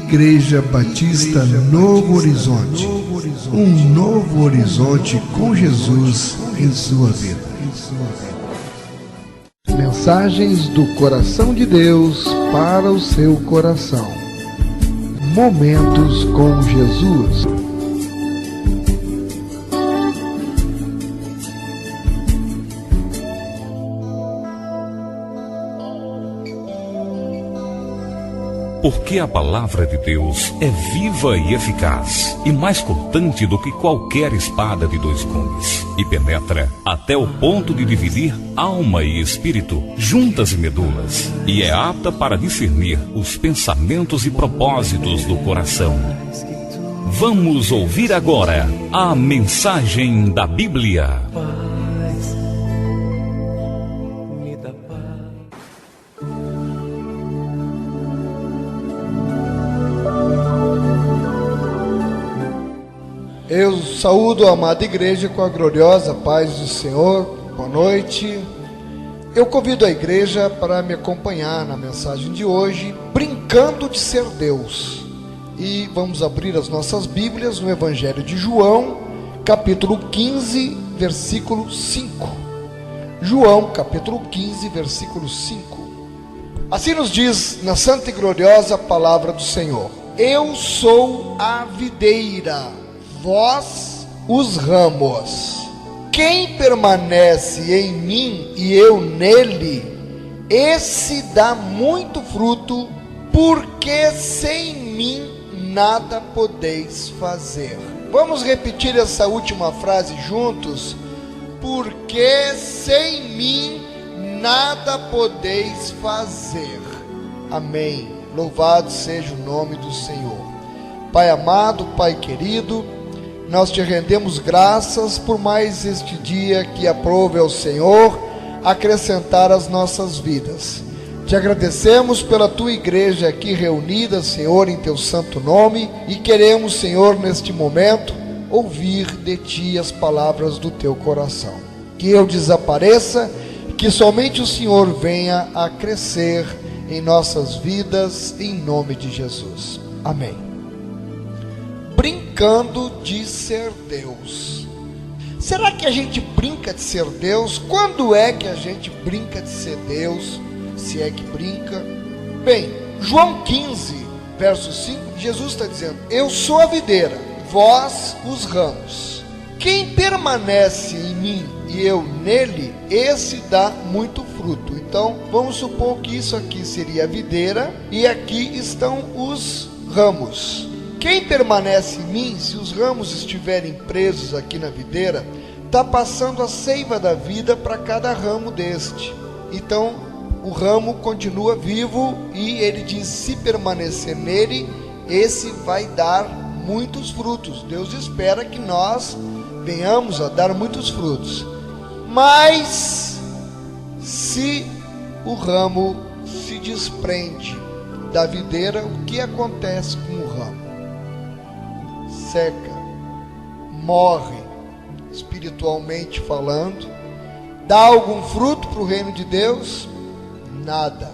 Igreja Batista Novo Horizonte. Um novo horizonte com Jesus em sua vida. Mensagens do coração de Deus para o seu coração. Momentos com Jesus. Porque a palavra de Deus é viva e eficaz, e mais cortante do que qualquer espada de dois gumes, e penetra até o ponto de dividir alma e espírito, juntas e medulas, e é apta para discernir os pensamentos e propósitos do coração. Vamos ouvir agora a mensagem da Bíblia. Eu saúdo a amada igreja com a gloriosa paz do Senhor. Boa noite. Eu convido a igreja para me acompanhar na mensagem de hoje, brincando de ser Deus. E vamos abrir as nossas Bíblias no Evangelho de João, capítulo 15, versículo 5. João, capítulo 15, versículo 5. Assim nos diz na santa e gloriosa palavra do Senhor: Eu sou a videira, vós os ramos. Quem permanece em mim e eu nele, esse dá muito fruto, porque sem mim nada podeis fazer. Vamos repetir essa última frase juntos? Porque sem mim nada podeis fazer. Amém. Louvado seja o nome do Senhor. Pai amado, Pai querido, nós te rendemos graças por mais este dia que aprove ao Senhor acrescentar às nossas vidas. Te agradecemos pela tua igreja aqui reunida, Senhor, em teu santo nome, e queremos, Senhor, neste momento, ouvir de ti as palavras do teu coração. Que eu desapareça, que somente o Senhor venha a crescer em nossas vidas, em nome de Jesus. Amém. Brincando de ser Deus. Será que a gente brinca de ser Deus? Quando é que a gente brinca de ser Deus? Se é que brinca? Bem, João 15, verso 5, Jesus está dizendo: Eu sou a videira, vós os ramos. Quem permanece em mim e eu nele, esse dá muito fruto. Então, vamos supor que isso aqui seria a videira e aqui estão os ramos. Quem permanece em mim, se os ramos estiverem presos aqui na videira, está passando a seiva da vida para cada ramo deste. Então, o ramo continua vivo e ele diz: se permanecer nele, esse vai dar muitos frutos. Deus espera que nós venhamos a dar muitos frutos. Mas, se o ramo se desprende da videira, o que acontece com o ramo? Seca, morre, espiritualmente falando. Dá algum fruto para o reino de Deus? Nada.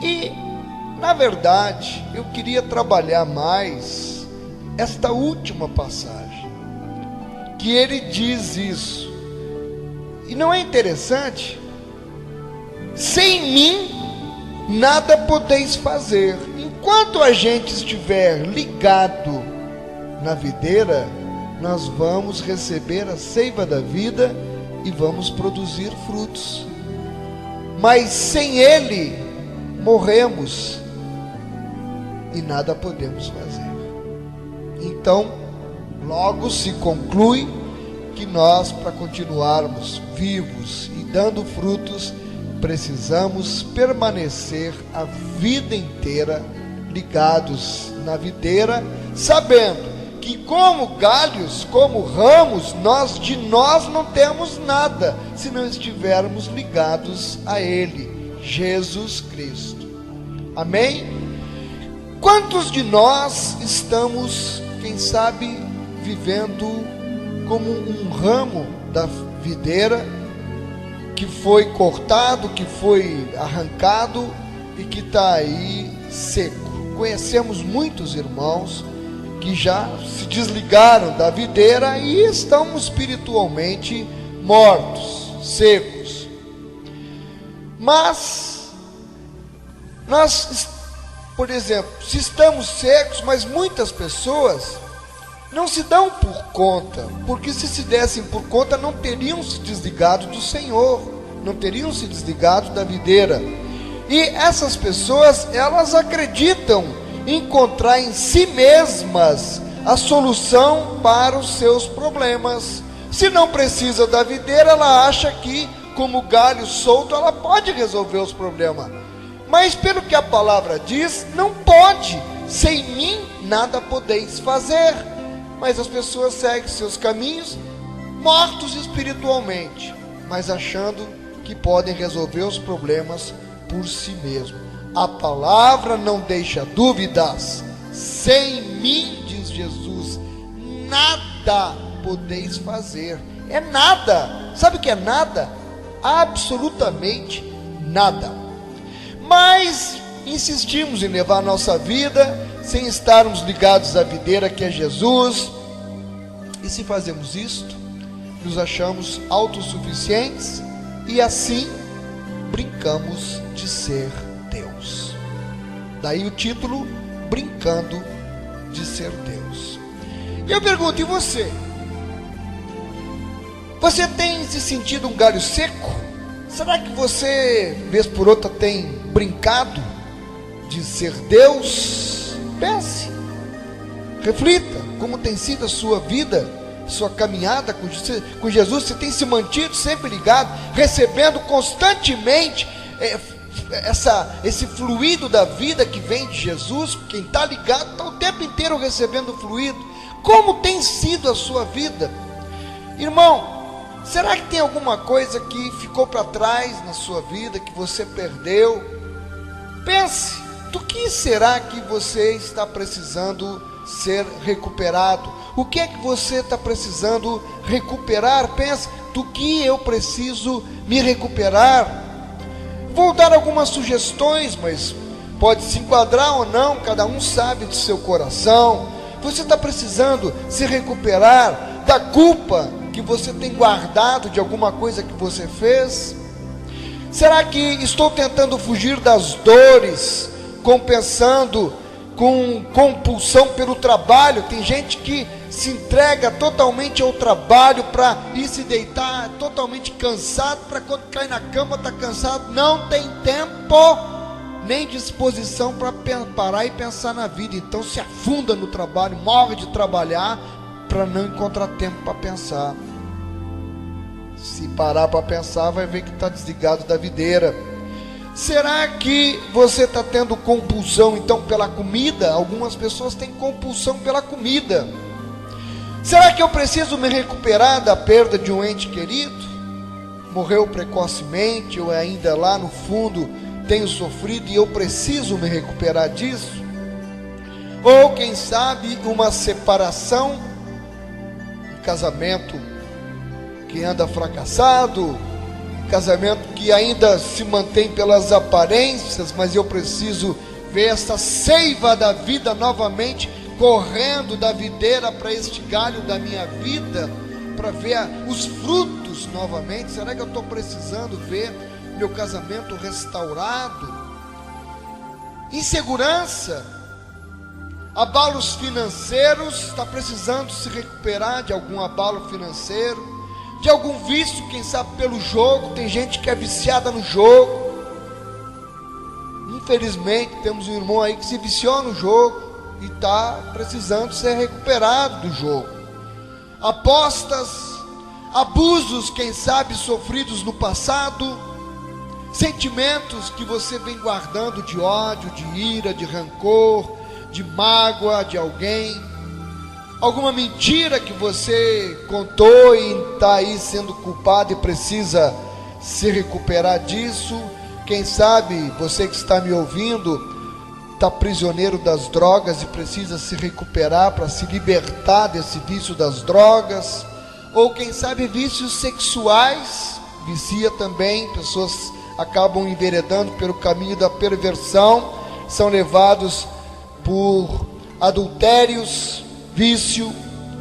E, na verdade, eu queria trabalhar mais esta última passagem, que ele diz isso. E não é interessante? Sem mim nada podeis fazer. Enquanto a gente estiver ligado na videira, nós vamos receber a seiva da vida e vamos produzir frutos. Mas sem ele, morremos e nada podemos fazer. Então, logo se conclui que nós, para continuarmos vivos e dando frutos, precisamos permanecer a vida inteira ligados na videira, sabendo que como galhos, como ramos, de nós não temos nada, se não estivermos ligados a Ele, Jesus Cristo. Amém? Quantos de nós estamos, quem sabe, vivendo como um ramo da videira, que foi cortado, que foi arrancado e que está aí seco, conhecemos muitos irmãos que já se desligaram da videira e estão espiritualmente mortos, secos. Mas nós, por exemplo, se estamos secos, mas muitas pessoas não se dão por conta, porque se dessem por conta não teriam se desligado do Senhor, não teriam se desligado da videira. E essas pessoas, elas acreditam encontrar em si mesmas a solução para os seus problemas. Se não precisa da videira, ela acha que, como galho solto, ela pode resolver os problemas. Mas pelo que a palavra diz, não pode. Sem mim nada podeis fazer. Mas as pessoas seguem seus caminhos, mortos espiritualmente, mas achando que podem resolver os problemas por si mesmo. A palavra não deixa dúvidas. Sem mim, diz Jesus, nada podeis fazer. É nada. Sabe o que é nada? Absolutamente nada. Mas insistimos em levar a nossa vida sem estarmos ligados à videira que é Jesus. E se fazemos isto, nos achamos autossuficientes e assim brincamos de ser Deus. Daí o título, Brincando de Ser Deus. E eu pergunto, e você? Você tem se sentido um galho seco? Será que você, vez por outra, tem brincado de ser Deus? Pense, reflita, como tem sido a sua vida, sua caminhada com Jesus. Você tem se mantido sempre ligado, recebendo constantemente esse fluido da vida que vem de Jesus. Quem está ligado está o tempo inteiro recebendo o fluido. Como tem sido a sua vida? Irmão, será que tem alguma coisa que ficou para trás na sua vida, que você perdeu? Pense, do que será que você está precisando ser recuperado? O que é que você está precisando recuperar? Pense, do que eu preciso me recuperar? Vou dar algumas sugestões, mas pode se enquadrar ou não, cada um sabe do seu coração. Você está precisando se recuperar da culpa que você tem guardado de alguma coisa que você fez? Será que estou tentando fugir das dores, compensando com compulsão pelo trabalho? Tem gente que se entrega totalmente ao trabalho para ir se deitar totalmente cansado, para quando cai na cama está cansado, não tem tempo nem disposição para parar e pensar na vida. Então se afunda no trabalho, morre de trabalhar para não encontrar tempo para pensar. Se parar para pensar, vai ver que está desligado da videira. Será que você está tendo compulsão então pela comida? Algumas pessoas têm compulsão pela comida. Será que eu preciso me recuperar da perda de um ente querido? Morreu precocemente, ou ainda lá no fundo tenho sofrido e eu preciso me recuperar disso? Ou quem sabe uma separação, um casamento que anda fracassado, casamento que ainda se mantém pelas aparências, mas eu preciso ver essa seiva da vida novamente correndo da videira para este galho da minha vida, para ver os frutos novamente. Será que eu estou precisando ver meu casamento restaurado? Insegurança, abalos financeiros, está precisando se recuperar de algum abalo financeiro, de algum vício, quem sabe pelo jogo. Tem gente que é viciada no jogo. Infelizmente temos um irmão aí que se viciou no jogo e está precisando ser recuperado do jogo. Apostas, abusos, quem sabe sofridos no passado, sentimentos que você vem guardando de ódio, de ira, de rancor, de mágoa de alguém, alguma mentira que você contou e está aí sendo culpado e precisa se recuperar disso. Quem sabe você que está me ouvindo está prisioneiro das drogas e precisa se recuperar para se libertar desse vício das drogas. Ou quem sabe vícios sexuais, vicia também. Pessoas acabam enveredando pelo caminho da perversão, são levados por adultérios, vício?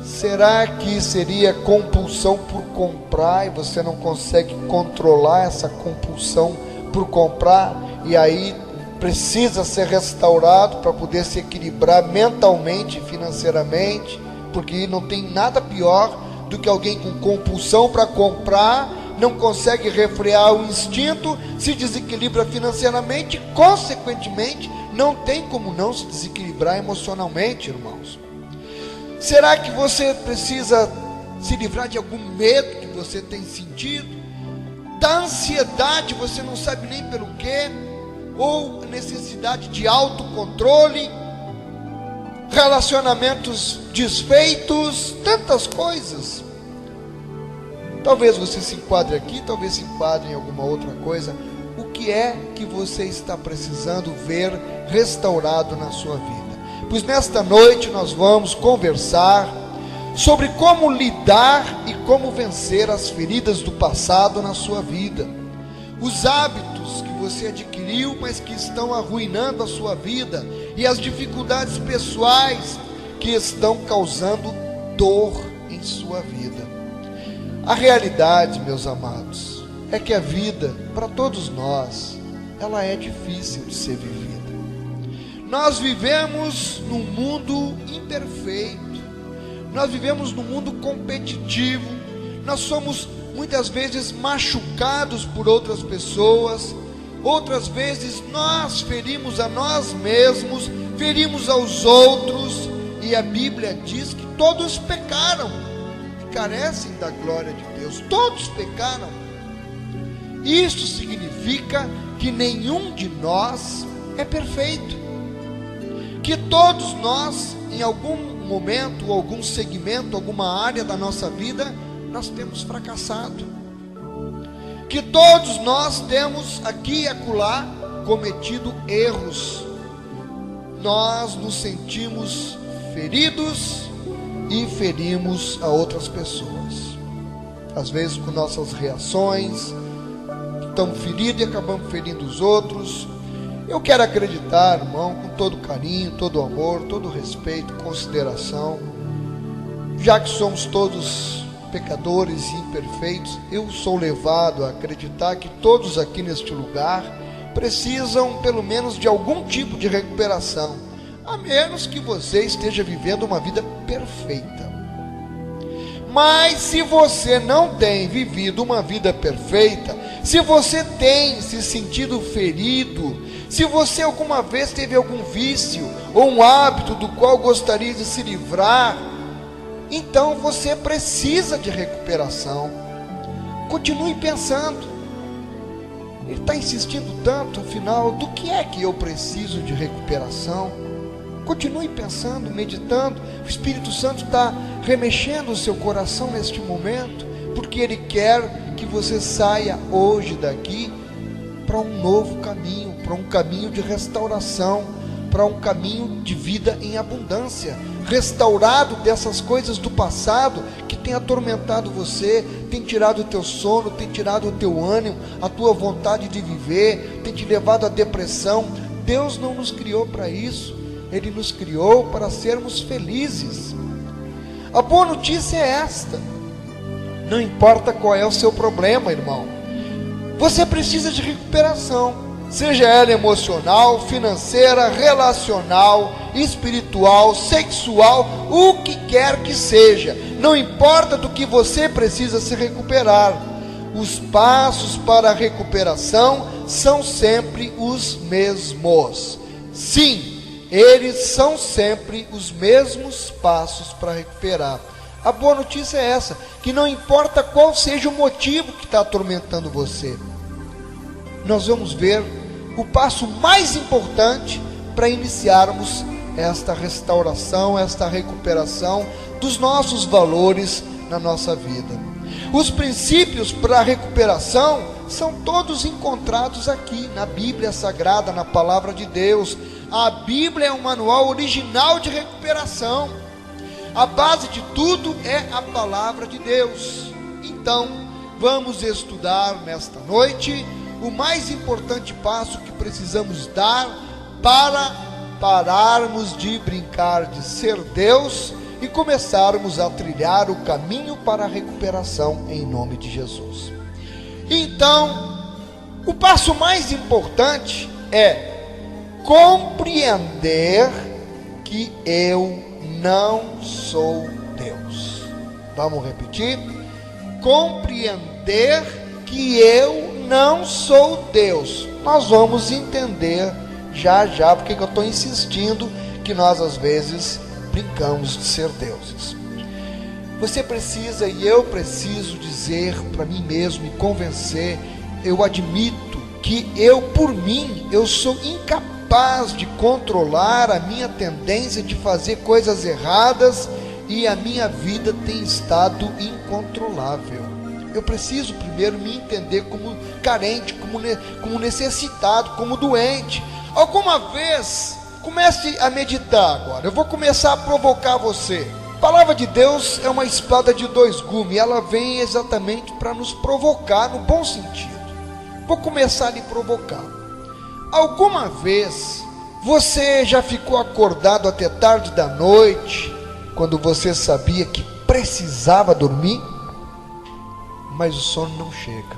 Será que seria compulsão por comprar e você não consegue controlar essa compulsão por comprar e aí precisa ser restaurado para poder se equilibrar mentalmente e financeiramente? Porque não tem nada pior do que alguém com compulsão para comprar, não consegue refrear o instinto, se desequilibra financeiramente e, consequentemente, não tem como não se desequilibrar emocionalmente, irmãos. Será que você precisa se livrar de algum medo que você tem sentido? Da ansiedade, você não sabe nem pelo quê? Ou necessidade de autocontrole? Relacionamentos desfeitos? Tantas coisas. Talvez você se enquadre aqui, talvez se enquadre em alguma outra coisa. O que é que você está precisando ver restaurado na sua vida? Pois nesta noite nós vamos conversar sobre como lidar e como vencer as feridas do passado na sua vida. Os hábitos que você adquiriu, mas que estão arruinando a sua vida, e as dificuldades pessoais que estão causando dor em sua vida. A realidade, meus amados, é que a vida, para todos nós, ela é difícil de ser vivida. Nós vivemos num mundo imperfeito, nós vivemos num mundo competitivo, nós somos muitas vezes machucados por outras pessoas, outras vezes nós ferimos a nós mesmos, ferimos aos outros, e a Bíblia diz que todos pecaram e carecem da glória de Deus. Todos pecaram. Isso significa que nenhum de nós é perfeito, que todos nós, em algum momento, algum segmento, alguma área da nossa vida, nós temos fracassado, que todos nós temos aqui e acolá cometido erros. Nós nos sentimos feridos e ferimos a outras pessoas, às vezes com nossas reações, estamos feridos e acabamos ferindo os outros. Eu quero acreditar, irmão, com todo carinho, todo amor, todo respeito, consideração, já que somos todos pecadores e imperfeitos, eu sou levado a acreditar que todos aqui neste lugar precisam pelo menos de algum tipo de recuperação, a menos que você esteja vivendo uma vida perfeita. Mas se você não tem vivido uma vida perfeita, se você tem se sentido ferido, se você alguma vez teve algum vício ou um hábito do qual gostaria de se livrar, então você precisa de recuperação. Continue pensando. Ele está insistindo tanto, afinal, do que é que eu preciso de recuperação? Continue pensando, meditando. O Espírito Santo está remexendo o seu coração neste momento, porque Ele quer que você saia hoje daqui para um novo caminho, para um caminho de restauração, para um caminho de vida em abundância, restaurado dessas coisas do passado que tem atormentado você, tem tirado o teu sono, tem tirado o teu ânimo, a tua vontade de viver, tem te levado à depressão. Deus não nos criou para isso, Ele nos criou para sermos felizes. A boa notícia é esta: não importa qual é o seu problema, irmão, você precisa de recuperação, seja ela emocional, financeira, relacional, espiritual, sexual, o que quer que seja. Não importa do que você precisa se recuperar. Os passos para a recuperação são sempre os mesmos. Sim, eles são sempre os mesmos passos para recuperar. A boa notícia é essa, que não importa qual seja o motivo que está atormentando você, nós vamos ver o passo mais importante para iniciarmos esta restauração, esta recuperação dos nossos valores na nossa vida. Os princípios para a recuperação são todos encontrados aqui na Bíblia Sagrada, na Palavra de Deus. A Bíblia é um manual original de recuperação. A base de tudo é a Palavra de Deus. Então, vamos estudar nesta noite o mais importante passo que precisamos dar para pararmos de brincar de ser Deus e começarmos a trilhar o caminho para a recuperação em nome de Jesus. Então, o passo mais importante é compreender que eu não sou Deus. Vamos repetir? Compreender que eu não sou Deus. Nós vamos entender já, porque eu estou insistindo que nós às vezes brincamos de ser deuses. Você precisa e eu preciso dizer para mim mesmo e convencer, eu admito que eu, por mim, eu sou incapaz de controlar a minha tendência de fazer coisas erradas e a minha vida tem estado incontrolável. Eu preciso primeiro me entender como carente, como necessitado, como doente. Alguma vez, comece a meditar agora. Eu vou começar a provocar você. A palavra de Deus é uma espada de dois gumes. Ela vem exatamente para nos provocar no bom sentido. Vou começar a lhe provocar. Alguma vez você já ficou acordado até tarde da noite, quando você sabia que precisava dormir, mas o sono não chega?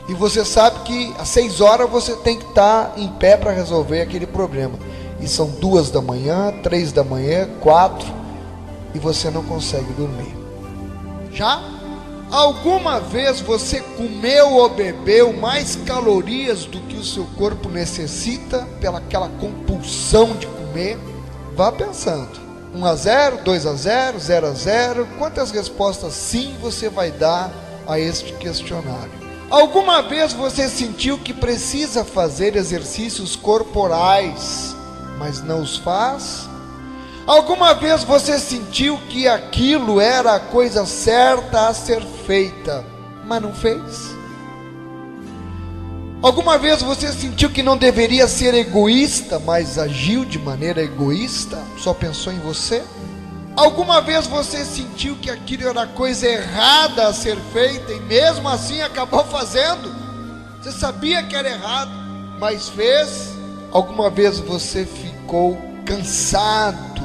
E você sabe que às 6 horas você tem que estar em pé para resolver aquele problema. E são 2 da manhã, 3 da manhã, 4, e você não consegue dormir. Já? Alguma vez você comeu ou bebeu mais calorias do que o seu corpo necessita, pelaquela compulsão de comer? Vá pensando. 1-0, 2-0, 0-0, quantas respostas sim você vai dar a este questionário? Alguma vez você sentiu que precisa fazer exercícios corporais, mas não os faz? Alguma vez você sentiu que aquilo era a coisa certa a ser feita, mas não fez? Alguma vez você sentiu que não deveria ser egoísta, mas agiu de maneira egoísta? Só pensou em você? Alguma vez você sentiu que aquilo era a coisa errada a ser feita e mesmo assim acabou fazendo? Você sabia que era errado, mas fez? Alguma vez você ficou cansado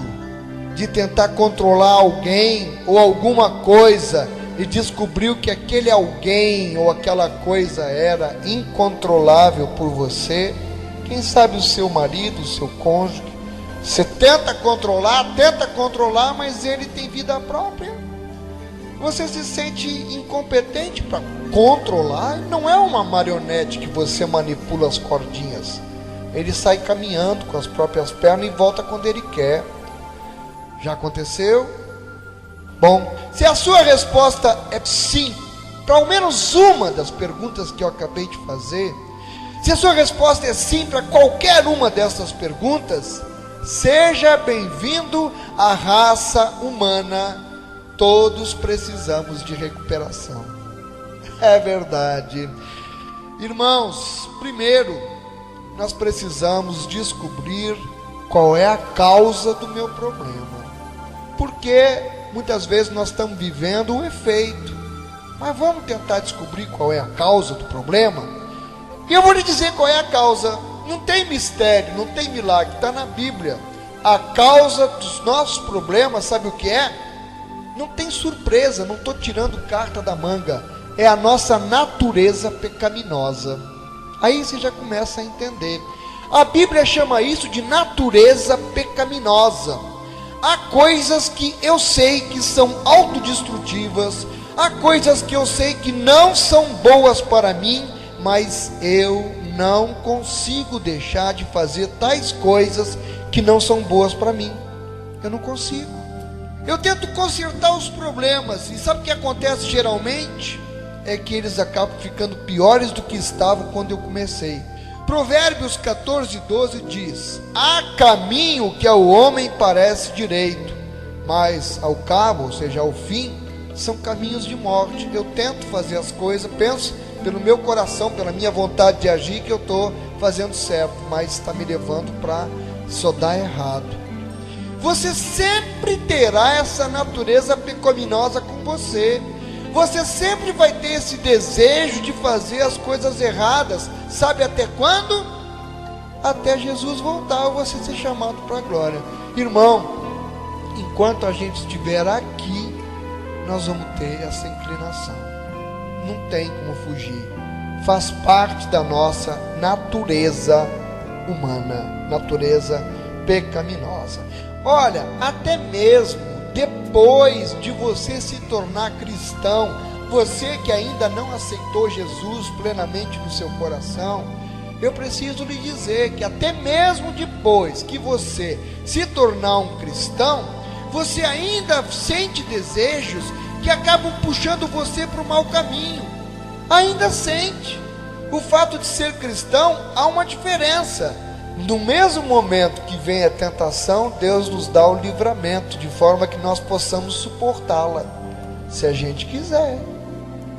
de tentar controlar alguém ou alguma coisa e descobriu que aquele alguém ou aquela coisa era incontrolável por você? Quem sabe o seu marido, o seu cônjuge? Você tenta controlar, mas ele tem vida própria. Você se sente incompetente para controlar. Não é uma marionete que você manipula as cordinhas. Ele sai caminhando com as próprias pernas e volta quando ele quer. Já aconteceu? Bom, se a sua resposta é sim, para ao menos uma das perguntas que eu acabei de fazer, se a sua resposta é sim para qualquer uma dessas perguntas, seja bem-vindo à raça humana. Todos precisamos de recuperação. É verdade. Irmãos, primeiro, nós precisamos descobrir qual é a causa do meu problema. Porque muitas vezes nós estamos vivendo o efeito. Mas vamos tentar descobrir qual é a causa do problema? E eu vou lhe dizer qual é a causa. Não tem mistério, não tem milagre, está na Bíblia. A causa dos nossos problemas, sabe o que é? Não tem surpresa, não estou tirando carta da manga. É a nossa natureza pecaminosa. Aí você já começa a entender. A Bíblia chama isso de natureza pecaminosa. Há coisas que eu sei que são autodestrutivas, há coisas que eu sei que não são boas para mim, mas eu não consigo deixar de fazer tais coisas que não são boas para mim. Eu não consigo. Eu tento consertar os problemas, e sabe o que acontece geralmente? É que eles acabam ficando piores do que estavam quando eu comecei. Provérbios 14:12 diz: há caminho que ao homem parece direito, mas ao cabo, ou seja, ao fim, são caminhos de morte. Eu tento fazer as coisas, penso pelo meu coração, pela minha vontade de agir, que eu estou fazendo certo, mas está me levando para só dar errado. Você sempre terá essa natureza pecaminosa com você. Você sempre vai ter esse desejo de fazer as coisas erradas. Sabe até quando? até Jesus voltar ou você ser chamado para a glória. Irmão, enquanto a gente estiver aqui, nós vamos ter essa inclinação. Não tem como fugir. Faz parte da nossa natureza humana, natureza pecaminosa. Olha, até mesmo depois de você se tornar cristão, você que ainda não aceitou Jesus plenamente no seu coração, eu preciso lhe dizer que até mesmo depois que você se tornar um cristão, você ainda sente desejos que acabam puxando você para o mau caminho. Ainda sente. O fato de ser cristão, há uma diferença. No mesmo momento que vem a tentação, Deus nos dá o livramento, de forma que nós possamos suportá-la, se a gente quiser.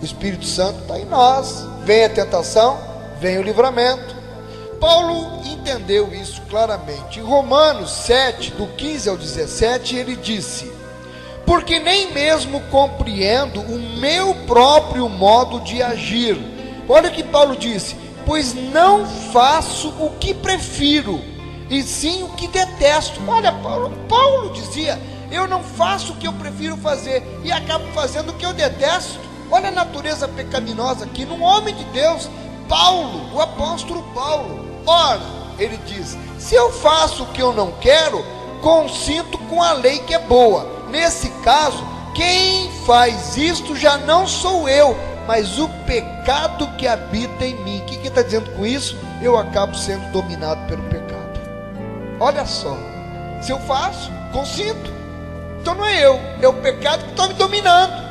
O Espírito Santo está em nós. Vem a tentação, vem o livramento. Paulo entendeu isso claramente. Em Romanos 7, do 15 ao 17, ele disse: porque nem mesmo compreendo o meu próprio modo de agir. Olha o que Paulo disse: pois não faço o que prefiro, e sim o que detesto. Olha, Paulo dizia: eu não faço o que eu prefiro fazer, e acabo fazendo o que eu detesto. Olha a natureza pecaminosa aqui, num homem de Deus, Paulo, o apóstolo Paulo. Ora, ele diz: se eu faço o que eu não quero, consinto com a lei que é boa. Nesse caso, quem faz isto já não sou eu, mas o pecado que habita em mim. O que ele está dizendo com isso? Eu acabo sendo dominado pelo pecado. Olha só, se eu faço, consinto. Então não é eu, é o pecado que está me dominando.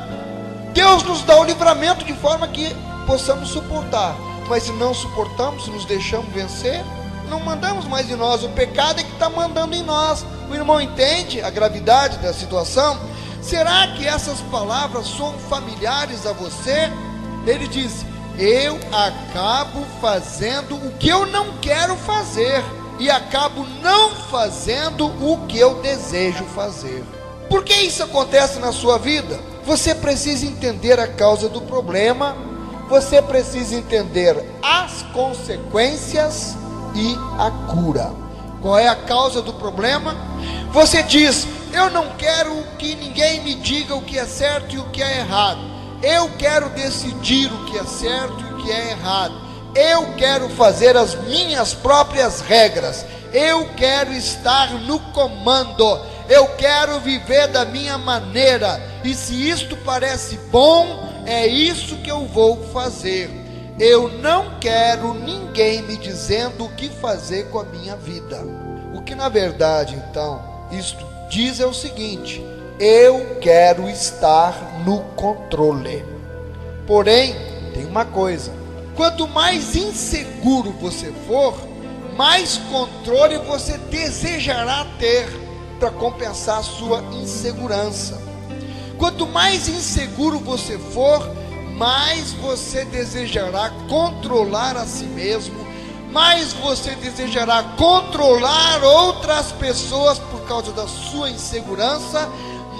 Deus nos dá o livramento de forma que possamos suportar. Mas se não suportamos, se nos deixamos vencer, não mandamos mais em nós. O pecado é que está mandando em nós. O irmão entende a gravidade da situação? Será que essas palavras são familiares a você? Ele diz: eu acabo fazendo o que eu não quero fazer, e acabo não fazendo o que eu desejo fazer. Por que isso acontece na sua vida? Você precisa entender a causa do problema, você precisa entender as consequências e a cura. Qual é a causa do problema? Você diz: eu não quero que ninguém me diga o que é certo e o que é errado. Eu quero decidir o que é certo e o que é errado. Eu quero fazer as minhas próprias regras. Eu quero estar no comando. Eu quero viver da minha maneira. E se isto parece bom, é isso que eu vou fazer. Eu não quero ninguém me dizendo o que fazer com a minha vida. O que na verdade, então, isto diz é o seguinte: eu quero estar no controle. Porém, tem uma coisa: quanto mais inseguro você for, mais controle você desejará ter para compensar a sua insegurança. Quanto mais inseguro você for, mais você desejará controlar a si mesmo, mais você desejará controlar outras pessoas por causa da sua insegurança,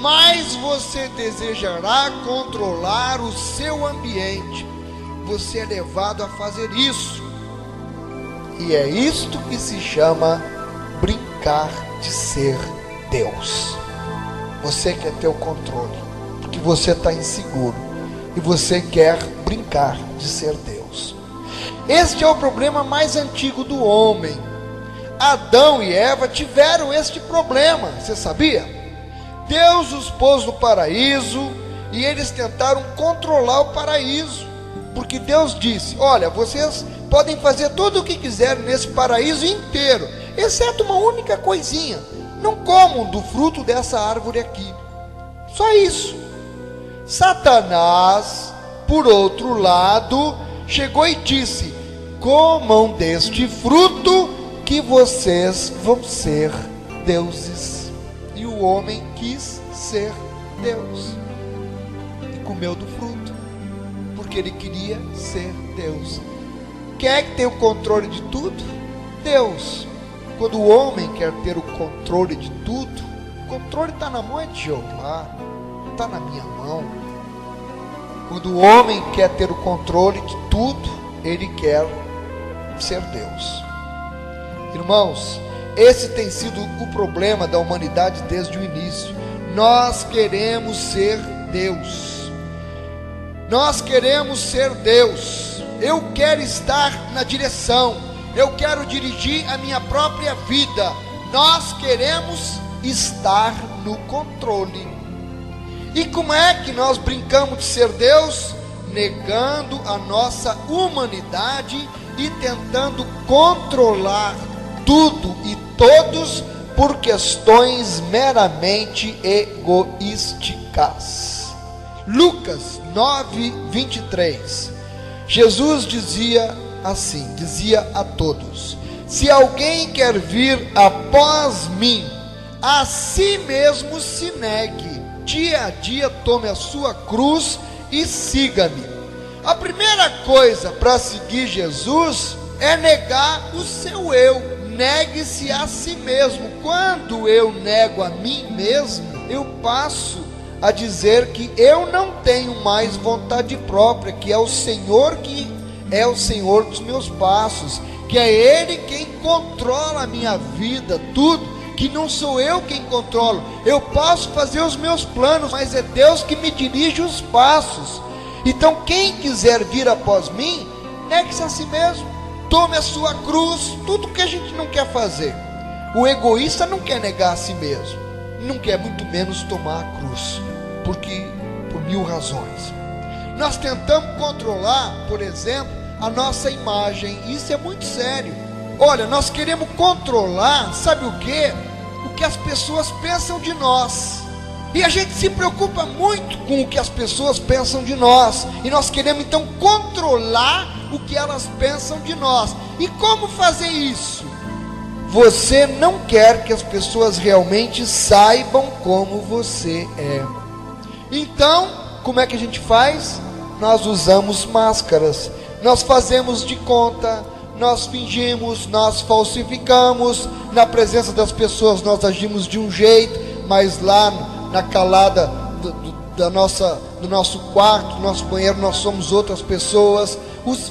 mais você desejará controlar o seu ambiente. Você é levado a fazer isso. E é isto que se chama brincar de ser Deus. Você quer ter o controle, porque você está inseguro, e você quer brincar de ser Deus. Este é o problema mais antigo do homem. Adão e Eva tiveram este problema, você sabia? Deus os pôs no paraíso, e eles tentaram controlar o paraíso, porque Deus disse: olha, vocês podem fazer tudo o que quiserem nesse paraíso inteiro, exceto uma única coisinha: não comam do fruto dessa árvore aqui. Só isso. Satanás, por outro lado, chegou e disse: comam deste fruto que vocês vão ser deuses. E o homem quis ser Deus e comeu do fruto, porque ele queria ser Deus. Quem é que tem o controle de tudo? Deus. Quando o homem quer ter o controle de tudo, o controle está na mão de Jeová, está na minha mão. Quando o homem quer ter o controle de tudo, ele quer ser Deus. Irmãos, esse tem sido o problema da humanidade desde o início. Nós queremos ser Deus. Nós queremos ser Deus. Eu quero estar na direção. Eu quero dirigir a minha própria vida. Nós queremos estar no controle. E como é que nós brincamos de ser Deus? Negando a nossa humanidade e tentando controlar tudo e todos por questões meramente egoísticas. Lucas 9:23. Jesus dizia assim, dizia a todos: se alguém quer vir após mim, a si mesmo se negue, dia a dia tome a sua cruz e siga-me. A primeira coisa para seguir Jesus é negar o seu eu. Negue-se a si mesmo. Quando eu nego a mim mesmo, eu passo a dizer que eu não tenho mais vontade própria, que é o Senhor dos meus passos, que é Ele quem controla a minha vida, tudo, que não sou eu quem controlo. Eu posso fazer os meus planos, mas é Deus que me dirige os passos. Então quem quiser vir após mim, negue-se a si mesmo, tome a sua cruz. Tudo que a gente não quer fazer. O egoísta não quer negar a si mesmo, não quer muito menos tomar a cruz, porque por mil razões. Nós tentamos controlar, por exemplo, a nossa imagem. Isso é muito sério. Olha, nós queremos controlar, sabe o quê? O que as pessoas pensam de nós. E a gente se preocupa muito com o que as pessoas pensam de nós. E nós queremos então controlar o que elas pensam de nós. E como fazer isso? Você não quer que as pessoas realmente saibam como você é. Então, como é que a gente faz? Nós usamos máscaras. Nós fazemos de conta, nós fingimos, nós falsificamos. Na presença das pessoas nós agimos de um jeito, mas lá na calada do nosso quarto, do nosso banheiro, nós somos outras pessoas.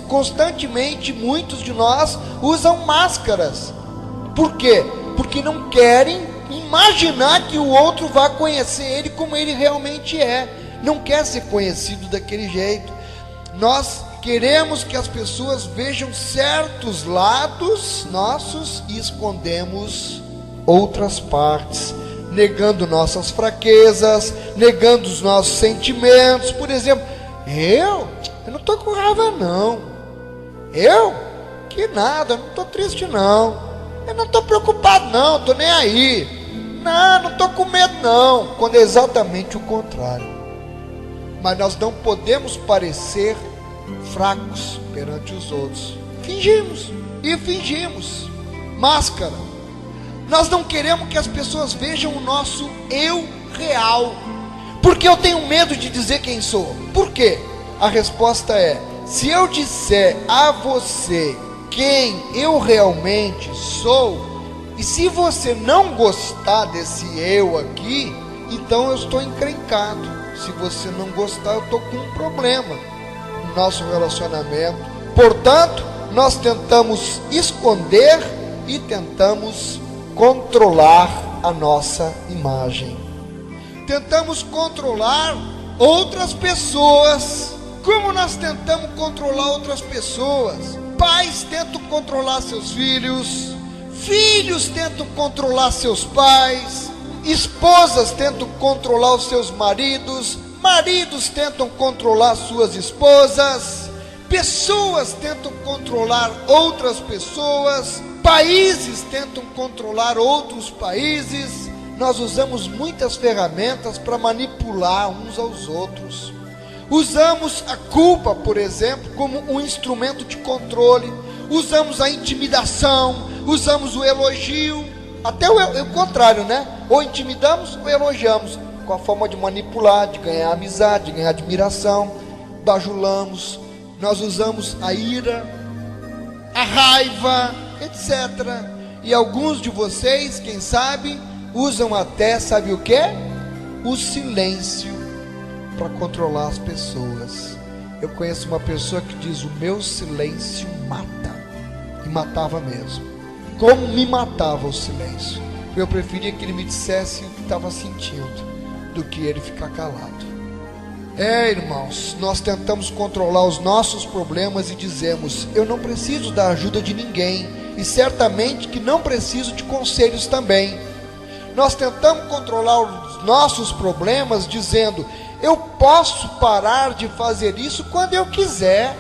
Constantemente muitos de nós usam máscaras. Por quê? Porque não querem imaginar que o outro vá conhecer ele como ele realmente é. Não quer ser conhecido daquele jeito. Nós queremos que as pessoas vejam certos lados nossos e escondemos outras partes, negando nossas fraquezas, negando os nossos sentimentos. Por exemplo, eu não estou com raiva não. Que nada, eu não estou triste não. Eu não estou preocupado não, estou nem aí. Não estou com medo não. Quando é exatamente o contrário. Mas nós não podemos parecer fracos perante os outros. Fingimos. Máscara. Nós não queremos que as pessoas vejam o nosso eu real. Porque eu tenho medo de dizer quem sou. Por quê? A resposta é: se eu disser a você quem eu realmente sou, e se você não gostar desse eu aqui, então eu estou encrencado. Se você não gostar, eu estou com um problema no nosso relacionamento. Portanto, nós tentamos esconder e tentamos controlar a nossa imagem. Tentamos controlar outras pessoas. Como nós tentamos controlar outras pessoas? Pais tentam controlar seus filhos, filhos tentam controlar seus pais, esposas tentam controlar os seus maridos, maridos tentam controlar suas esposas, pessoas tentam controlar outras pessoas, países tentam controlar outros países. Nós usamos muitas ferramentas para manipular uns aos outros. Usamos a culpa, por exemplo, como um instrumento de controle. Usamos a intimidação, usamos o elogio, até o contrário, né? Ou intimidamos ou elogiamos, com a forma de manipular, de ganhar amizade, de ganhar admiração. Bajulamos. Nós usamos a ira, a raiva, etc. E alguns de vocês, quem sabe, usam até, sabe o que? O silêncio para controlar as pessoas. Eu conheço uma pessoa que diz: o meu silêncio mata. E matava mesmo. Como me matava o silêncio. Eu preferia que ele me dissesse o que estava sentindo do que ele ficar calado. Irmãos, nós tentamos controlar os nossos problemas e dizemos: eu não preciso da ajuda de ninguém, e certamente que não preciso de conselhos também. Nós tentamos controlar os nossos problemas dizendo: eu posso parar de fazer isso quando eu quiser.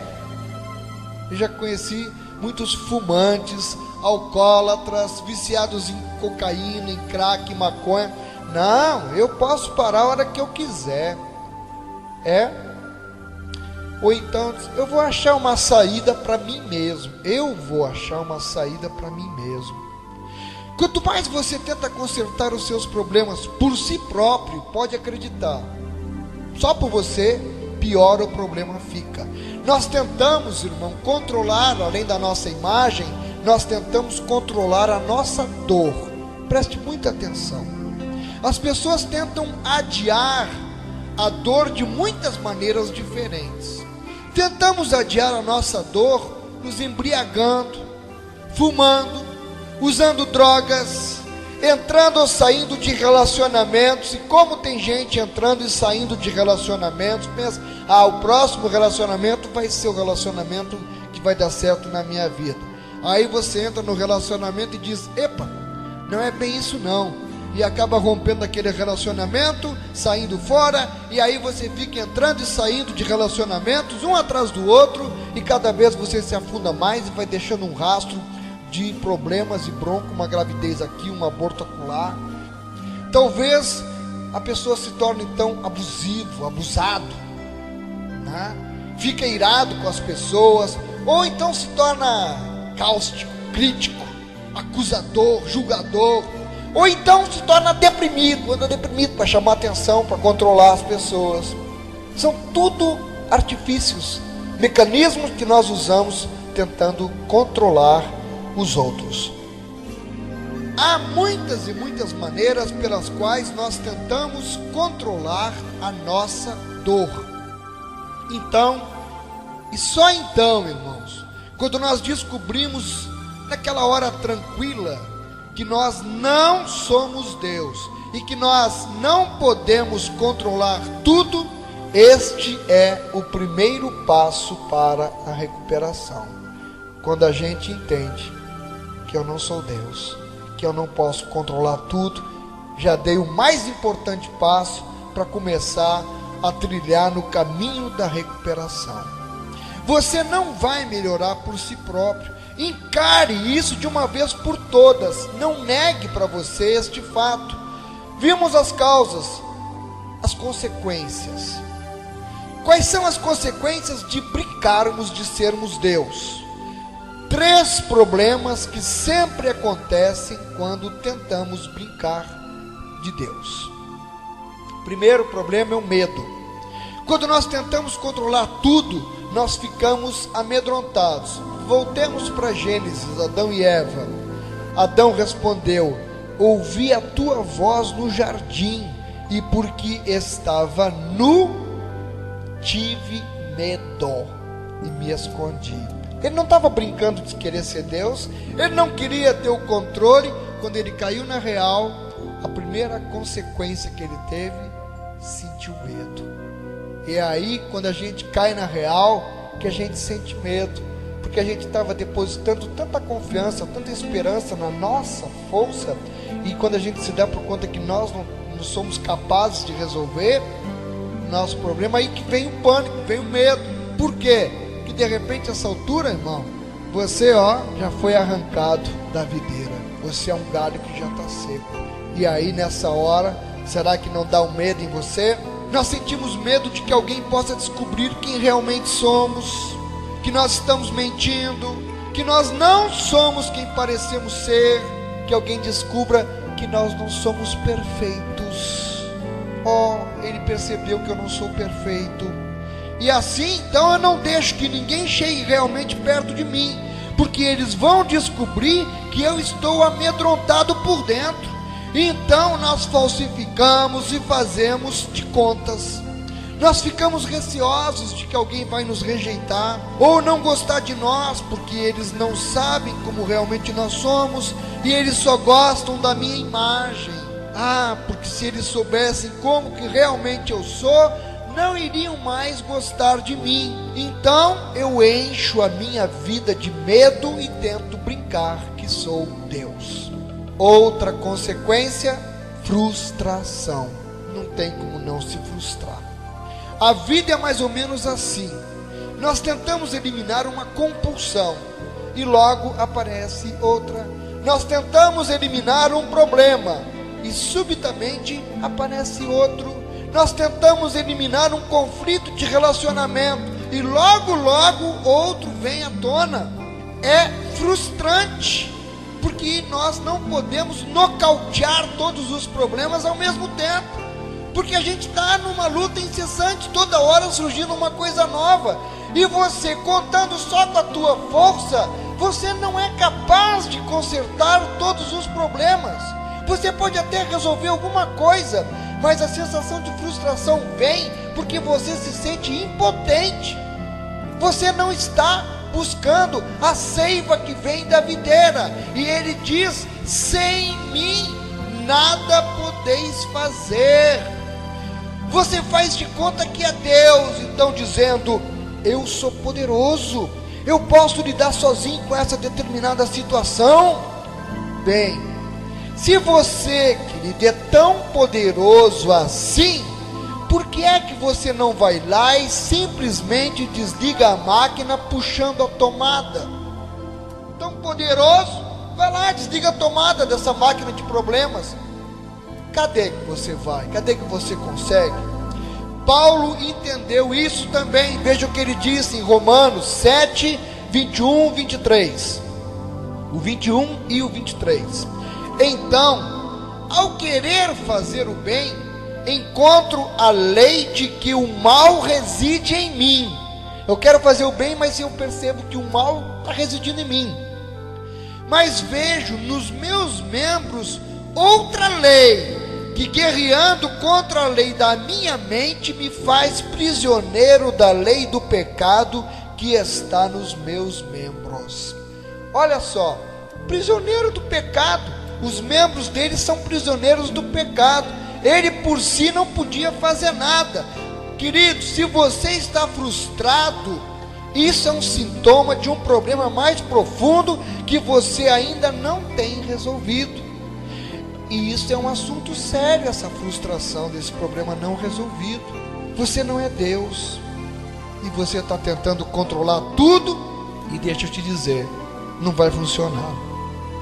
Eu já conheci muitos fumantes, alcoólatras, viciados em cocaína, em crack, em maconha. Não, eu posso parar a hora que eu quiser. Ou então, eu vou achar uma saída para mim mesmo. Eu vou achar uma saída para mim mesmo. Quanto mais você tenta consertar os seus problemas por si próprio, pode acreditar, só por você, pior o problema fica. Nós tentamos, irmão, controlar, além da nossa imagem, nós tentamos controlar a nossa dor. Preste muita atenção. As pessoas tentam adiar a dor de muitas maneiras diferentes. Tentamos adiar a nossa dor nos embriagando, fumando, usando drogas, entrando ou saindo de relacionamentos. E como tem gente entrando e saindo de relacionamentos, pensa: o próximo relacionamento vai ser o relacionamento que vai dar certo na minha vida. Aí você entra no relacionamento e diz: epa, não é bem isso não. E acaba rompendo aquele relacionamento, saindo fora, e aí você fica entrando e saindo de relacionamentos, um atrás do outro, e cada vez você se afunda mais e vai deixando um rastro de problemas e bronco, uma gravidez aqui, um aborto acolá. Talvez a pessoa se torne então abusivo, abusado, né? Fica irado com as pessoas, ou então se torna cáustico, crítico, acusador, julgador, ou então se torna deprimido, anda deprimido para chamar atenção, para controlar as pessoas. São tudo artifícios, mecanismos que nós usamos tentando controlar os outros. Há muitas e muitas maneiras pelas quais nós tentamos controlar a nossa dor. Então, e só então, irmãos, quando nós descobrimos naquela hora tranquila que nós não somos Deus e que nós não podemos controlar tudo, este é o primeiro passo para a recuperação. Quando a gente entende que eu não sou Deus, que eu não posso controlar tudo, já dei o mais importante passo para começar a trilhar no caminho da recuperação. Você não vai melhorar por si próprio. Encare isso de uma vez por todas. Não negue para você este fato. Vimos as causas, as consequências. Quais são as consequências de brincarmos de sermos Deus? 3 problemas que sempre acontecem quando tentamos brincar de Deus. Primeiro problema é o medo. Quando nós tentamos controlar tudo, nós ficamos amedrontados. Voltemos para Gênesis, Adão e Eva. Adão respondeu: ouvi a tua voz no jardim, e porque estava nu, tive medo e me escondi. Ele não estava brincando de querer ser Deus, ele não queria ter o controle. Quando ele caiu na real, a primeira consequência que ele teve, sentiu medo. E é aí, quando a gente cai na real, que a gente sente medo, porque a gente estava depositando tanta confiança, tanta esperança na nossa força, e quando a gente se dá por conta que nós não somos capazes de resolver o nosso problema, aí que vem o pânico, vem o medo. Por quê? Que de repente, essa altura, irmão, você já foi arrancado da videira, você é um galho que já está seco, e aí nessa hora, será que não dá um medo em você? Nós sentimos medo de que alguém possa descobrir quem realmente somos, que nós estamos mentindo, que nós não somos quem parecemos ser, que alguém descubra que nós não somos perfeitos. Ele percebeu que eu não sou perfeito, e assim então eu não deixo que ninguém chegue realmente perto de mim, porque eles vão descobrir que eu estou amedrontado por dentro. Então nós falsificamos e fazemos de contas. Nós ficamos receosos de que alguém vai nos rejeitar ou não gostar de nós, porque eles não sabem como realmente nós somos e eles só gostam da minha imagem. Porque se eles soubessem como que realmente eu sou, não iriam mais gostar de mim. Então eu encho a minha vida de medo e tento brincar que sou Deus. Outra consequência, frustração. Não tem como não se frustrar. A vida é mais ou menos assim. Nós tentamos eliminar uma compulsão e logo aparece outra. Nós tentamos eliminar um problema e subitamente aparece outro. Nós tentamos eliminar um conflito de relacionamento e logo outro vem à tona. É frustrante, porque nós não podemos nocautear todos os problemas ao mesmo tempo. Porque a gente está numa luta incessante, toda hora surgindo uma coisa nova. E você, contando só com a tua força, você não é capaz de consertar todos os problemas. Você pode até resolver alguma coisa, mas a sensação de frustração vem porque você se sente impotente. Você não está buscando a seiva que vem da videira. E ele diz: sem mim nada podeis fazer. Você faz de conta que é Deus, então dizendo: eu sou poderoso, eu posso lidar sozinho com essa determinada situação. Bem, se você, querido, é tão poderoso assim, por que é que você não vai lá e simplesmente desliga a máquina puxando a tomada? Tão poderoso, vai lá, desliga a tomada dessa máquina de problemas. Cadê que você vai? Cadê que você consegue? Paulo entendeu isso também. Veja o que ele disse em Romanos 7, 21, 23. O 21 e o 23. Então, ao querer fazer o bem, encontro a lei de que o mal reside em mim. Eu quero fazer o bem, mas eu percebo que o mal está residindo em mim. Mas vejo nos meus membros outra lei, que guerreando contra a lei da minha mente, me faz prisioneiro da lei do pecado que está nos meus membros. Olha só, prisioneiro do pecado. Os membros dele são prisioneiros do pecado. Ele por si não podia fazer nada. Querido, se você está frustrado, isso é um sintoma de um problema mais profundo que você ainda não tem resolvido. E isso é um assunto sério, essa frustração desse problema não resolvido. Você não é Deus. E você está tentando controlar tudo. E deixa eu te dizer, não vai funcionar.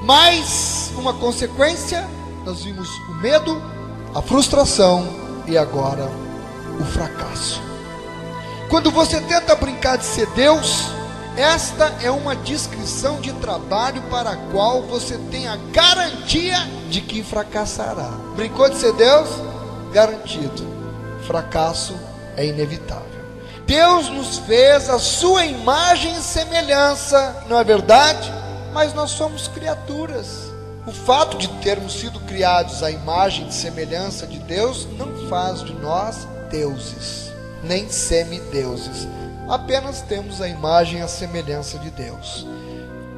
Mas uma consequência, nós vimos o medo, a frustração e agora o fracasso. Quando você tenta brincar de ser Deus, esta é uma descrição de trabalho para a qual você tem a garantia de que fracassará. Brincou de ser Deus? Garantido. Fracasso é inevitável. Deus nos fez a sua imagem e semelhança, não é verdade? Mas nós somos criaturas. O fato de termos sido criados à imagem e semelhança de Deus não faz de nós deuses, nem semideuses. Apenas temos a imagem e a semelhança de Deus.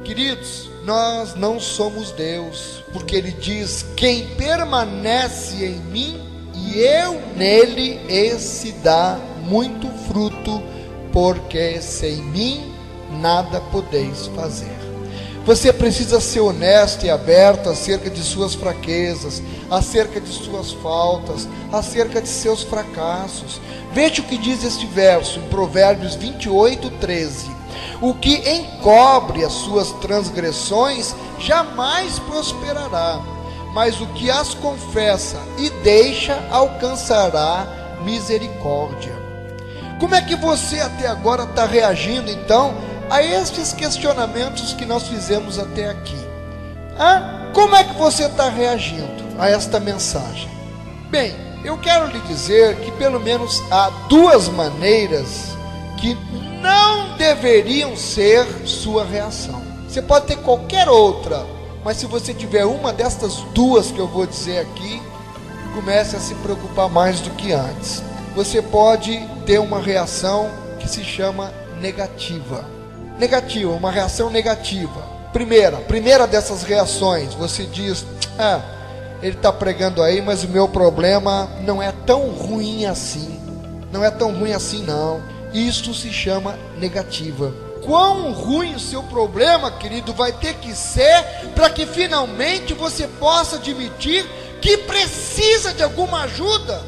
Queridos, nós não somos Deus, porque Ele diz: quem permanece em mim e eu nele, esse dá muito fruto, porque sem mim nada podeis fazer. Você precisa ser honesto e aberto acerca de suas fraquezas, acerca de suas faltas, acerca de seus fracassos. Veja o que diz este verso em Provérbios 28, 13. O que encobre as suas transgressões jamais prosperará, mas o que as confessa e deixa alcançará misericórdia. Como é que você até agora está reagindo então a estes questionamentos que nós fizemos até aqui? Como é que você está reagindo a esta mensagem? Bem, eu quero lhe dizer que pelo menos há duas maneiras que não deveriam ser sua reação. Você pode ter qualquer outra, mas se você tiver uma destas duas que eu vou dizer aqui, comece a se preocupar mais do que antes. você pode ter uma reação que se chama negativa. Negativa, uma reação negativa. Primeira dessas reações, você diz: ele está pregando aí, mas o meu problema não é tão ruim assim. Não é tão ruim assim não. Isso se chama negativa. Quão ruim o seu problema, querido, vai ter que ser para que finalmente você possa admitir que precisa de alguma ajuda?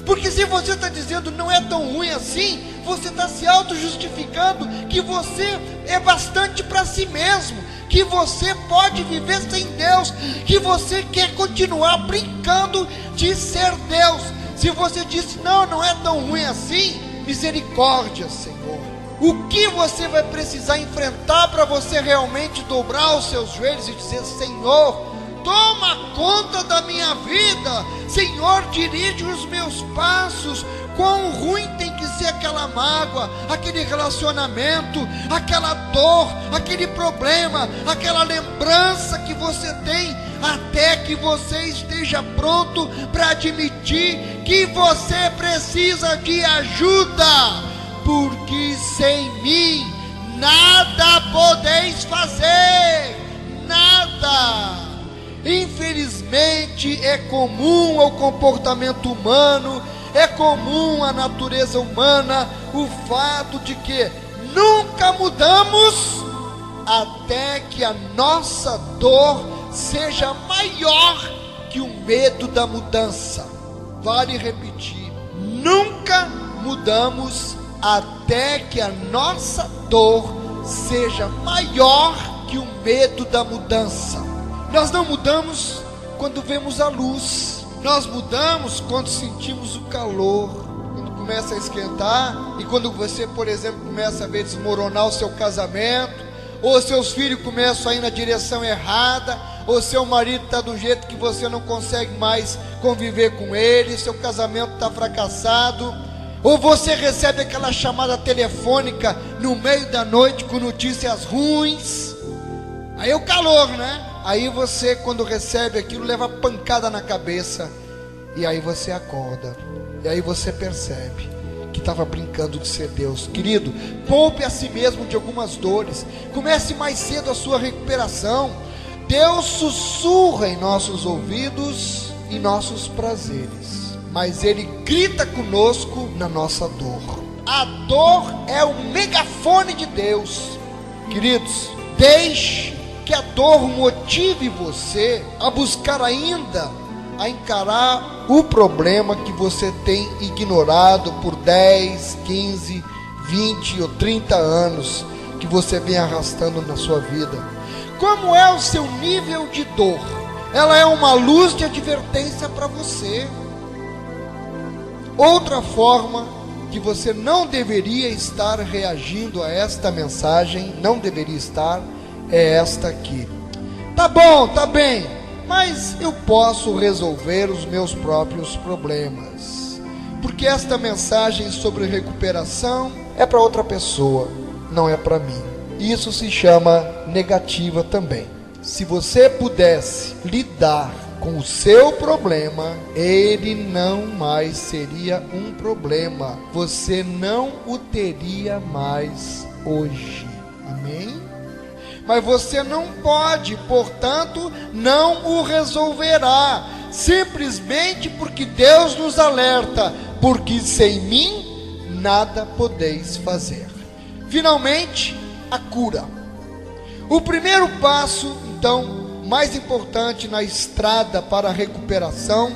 Porque se você está dizendo não é tão ruim assim, você está se auto-justificando que você é bastante para si mesmo, que você pode viver sem Deus, que você quer continuar brincando de ser Deus. Se você disse não é tão ruim assim, misericórdia, Senhor. O que você vai precisar enfrentar para você realmente dobrar os seus joelhos e dizer: Senhor, toma conta da minha vida, Senhor, dirige os meus passos. Quão ruim tem que ser aquela mágoa, aquele relacionamento, aquela dor, aquele problema, aquela lembrança que você tem, até que você esteja pronto para admitir que você precisa de ajuda, porque sem mim nada podeis fazer, nada. Infelizmente é comum ao comportamento humano, é comum à natureza humana o fato de que nunca mudamos até que a nossa dor seja maior que o medo da mudança. Vale repetir: nunca mudamos até que a nossa dor seja maior que o medo da mudança. Nós não mudamos quando vemos a luz. Nós mudamos quando sentimos o calor, quando começa a esquentar, e quando você, por exemplo, começa a ver desmoronar o seu casamento, ou seus filhos começam a ir na direção errada, ou seu marido está do jeito que você não consegue mais conviver com ele, seu casamento está fracassado, ou você recebe aquela chamada telefônica no meio da noite com notícias ruins. Aí é o calor, né? Aí você, quando recebe aquilo, leva pancada na cabeça, e aí você acorda, e aí você percebe que estava brincando de ser Deus. Querido, poupe a si mesmo de algumas dores, comece mais cedo a sua recuperação. Deus sussurra em nossos ouvidos em nossos prazeres, mas Ele grita conosco na nossa dor. A dor é o megafone de Deus. Queridos, deixe que a dor motive você a buscar ainda, a encarar o problema que você tem ignorado por 10, 15, 20 ou 30 anos, que você vem arrastando na sua vida. Como é o seu nível de dor? Ela é uma luz de advertência para você. Outra forma que você não deveria estar reagindo a esta mensagem, não deveria estar, é esta aqui: tá bom, tá bem, mas eu posso resolver os meus próprios problemas, porque esta mensagem sobre recuperação é para outra pessoa, não é para mim. Isso se chama negativa também. Se você pudesse lidar com o seu problema, ele não mais seria um problema, você não o teria mais hoje. Amém? Mas você não pode, portanto, não o resolverá, simplesmente porque Deus nos alerta: porque sem mim nada podeis fazer. Finalmente, a cura. O primeiro passo, então, mais importante na estrada para a recuperação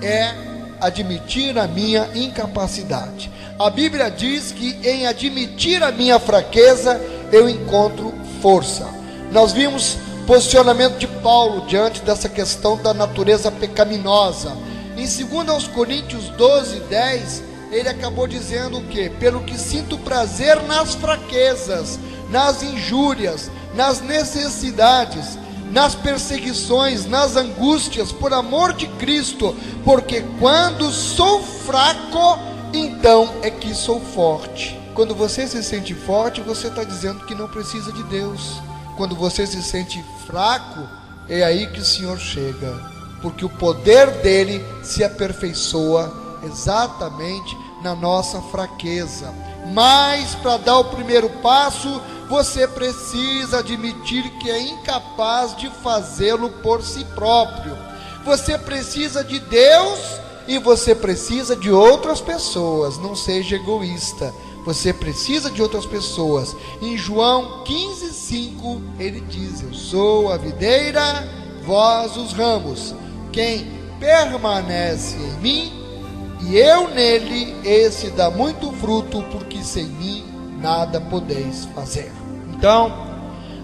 é admitir a minha incapacidade. A Bíblia diz que em admitir a minha fraqueza eu encontro força. Nós vimos posicionamento de Paulo diante dessa questão da natureza pecaminosa. Em 2 Coríntios 12, 10, ele acabou dizendo o quê? Pelo que sinto prazer nas fraquezas, nas injúrias, nas necessidades, nas perseguições, nas angústias, por amor de Cristo, porque quando sou fraco, então é que sou forte. Quando você se sente forte, você está dizendo que não precisa de Deus. Quando você se sente fraco, é aí que o Senhor chega, porque o poder dele se aperfeiçoa exatamente na nossa fraqueza. Mas para dar o primeiro passo, você precisa admitir que é incapaz de fazê-lo por si próprio. Você precisa de Deus e você precisa de outras pessoas. Não seja egoísta. Você precisa de outras pessoas. Em João 15:5 ele diz: eu sou a videira, vós os ramos. Quem permanece em mim e eu nele, esse dá muito fruto, porque sem mim nada podeis fazer. Então,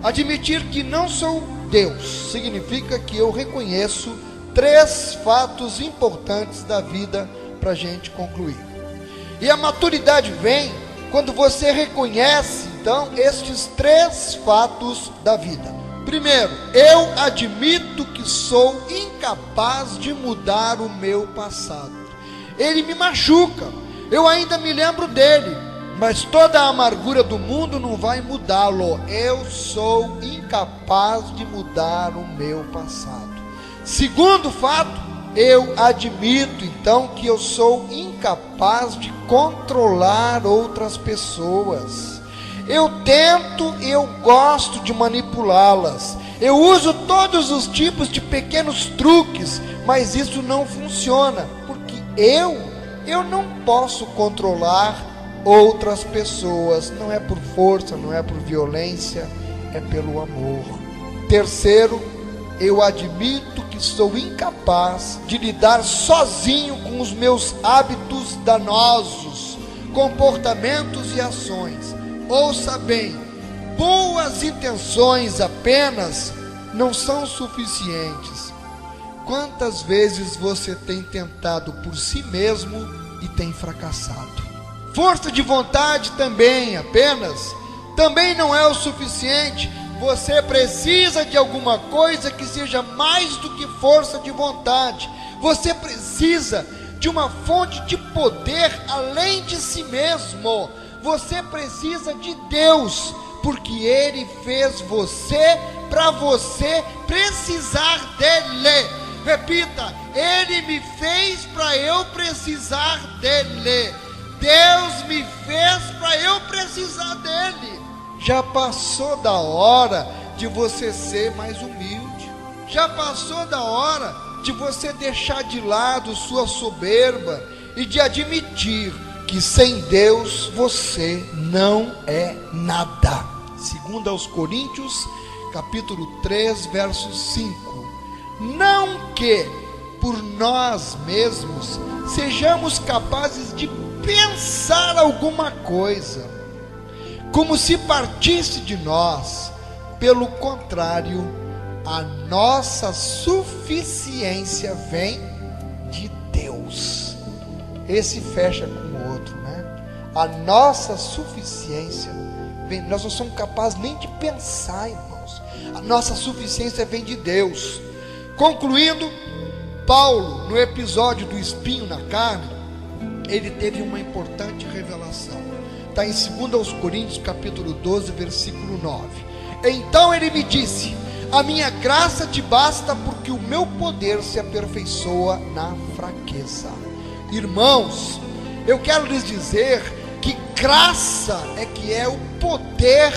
admitir que não sou Deus significa que eu reconheço 3 fatos importantes da vida para a gente concluir. E a maturidade vem quando você reconhece, então, estes 3 fatos da vida. Primeiro, eu admito que sou incapaz de mudar o meu passado. Ele me machuca, eu ainda me lembro dele, mas toda a amargura do mundo não vai mudá-lo. Eu sou incapaz de mudar o meu passado. Segundo fato, eu admito então que eu sou incapaz de controlar outras pessoas. Eu tento e eu gosto de manipulá-las. Eu uso todos os tipos de pequenos truques, mas isso não funciona, porque eu não posso controlar outras pessoas. Não é por força, não é por violência, é pelo amor. Terceiro, eu admito que sou incapaz de lidar sozinho com os meus hábitos danosos, comportamentos e ações. Ouça bem, boas intenções apenas não são suficientes. Quantas vezes você tem tentado por si mesmo e tem fracassado? Força de vontade também não é o suficiente. Você precisa de alguma coisa que seja mais do que força de vontade. Você precisa de uma fonte de poder além de si mesmo. Você precisa de Deus, porque Ele fez você para você precisar dEle. Repita: Ele me fez para eu precisar dEle. Deus me fez para eu precisar dEle. Já passou da hora de você ser mais humilde. Já passou da hora de você deixar de lado sua soberba e de admitir que sem Deus você não é nada. Segundo aos Coríntios, capítulo 3, verso 5. Não que por nós mesmos sejamos capazes de pensar alguma coisa, como se partisse de nós. Pelo contrário, a nossa suficiência vem de Deus. Esse fecha com o outro, né? A nossa suficiência vem, nós não somos capazes nem de pensar, irmãos. A nossa suficiência vem de Deus. Concluindo, Paulo, no episódio do espinho na carne, ele teve uma importante revelação. Está em 2 aos Coríntios, capítulo 12, versículo 9. Então ele me disse: a minha graça te basta, porque o meu poder se aperfeiçoa na fraqueza. Irmãos, eu quero lhes dizer que graça é que é o poder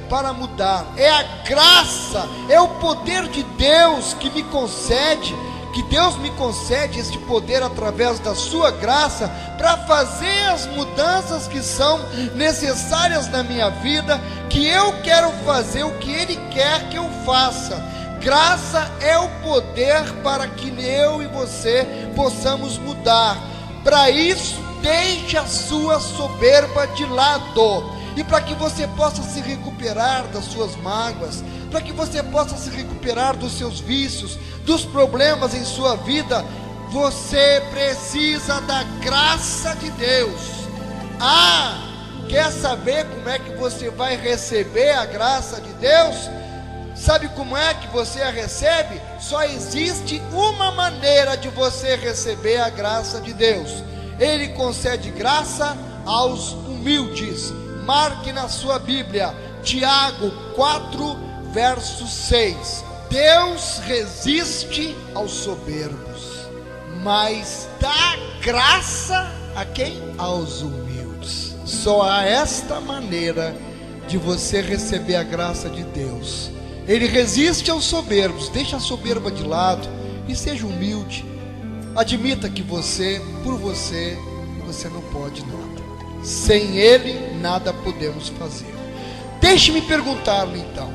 para mudar. É a graça, é o poder de Deus que me concede, que Deus me concede este poder através da sua graça para fazer as mudanças que são necessárias na minha vida, que eu quero fazer o que Ele quer que eu faça. Graça é o poder para que eu e você possamos mudar. Para isso, deixe a sua soberba de lado, e para que você possa se recuperar das suas mágoas, para que você possa se recuperar dos seus vícios, dos problemas em sua vida, você precisa da graça de Deus. Quer saber como é que você vai receber a graça de Deus? Sabe como é que você a recebe? Só existe uma maneira de você receber a graça de Deus. Ele concede graça aos humildes. Marque na sua Bíblia, Tiago 4, verso 6. Deus resiste aos soberbos, mas dá graça a quem? Aos humildes. Só há esta maneira de você receber a graça de Deus. Ele resiste aos soberbos. Deixa a soberba de lado e seja humilde. Admita que por você não pode nada. Sem Ele, nada podemos fazer. Deixe-me perguntar-lhe então,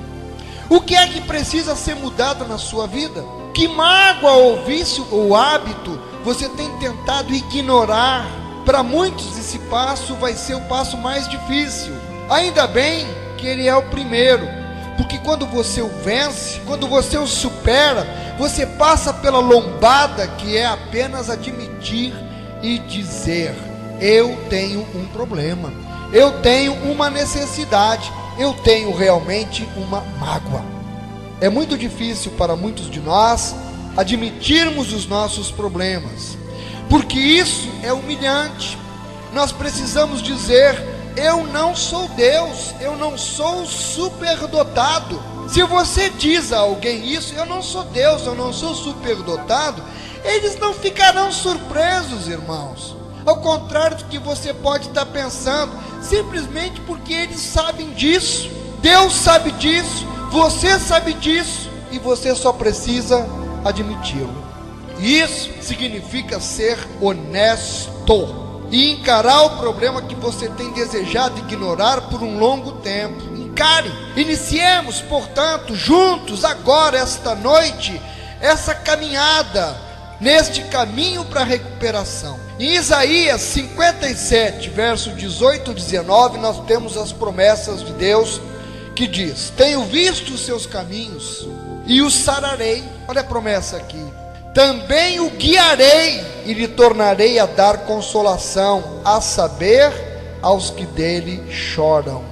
o que é que precisa ser mudado na sua vida? Que mágoa ou vício ou hábito você tem tentado ignorar? Para muitos esse passo vai ser o passo mais difícil. Ainda bem que ele é o primeiro, porque quando você o vence, quando você o supera, você passa pela lombada que é apenas admitir e dizer: eu tenho um problema, eu tenho uma necessidade, eu tenho realmente uma mágoa. É muito difícil para muitos de nós admitirmos os nossos problemas, porque isso é humilhante. Nós precisamos dizer: eu não sou Deus, eu não sou superdotado. Se você diz a alguém isso, eu não sou Deus, eu não sou superdotado, eles não ficarão surpresos, irmãos. Ao contrário do que você pode estar pensando, simplesmente porque eles sabem disso. Deus sabe disso, você sabe disso, e você só precisa admiti-lo. Isso significa ser honesto e encarar o problema que você tem desejado ignorar por um longo tempo. Encare. Iniciemos, portanto, juntos agora, esta noite, essa caminhada, neste caminho para a recuperação. Em Isaías 57, verso 18 e 19, nós temos as promessas de Deus, que diz: tenho visto os seus caminhos e o sararei. Olha a promessa aqui: também o guiarei e lhe tornarei a dar consolação, a saber, aos que dele choram.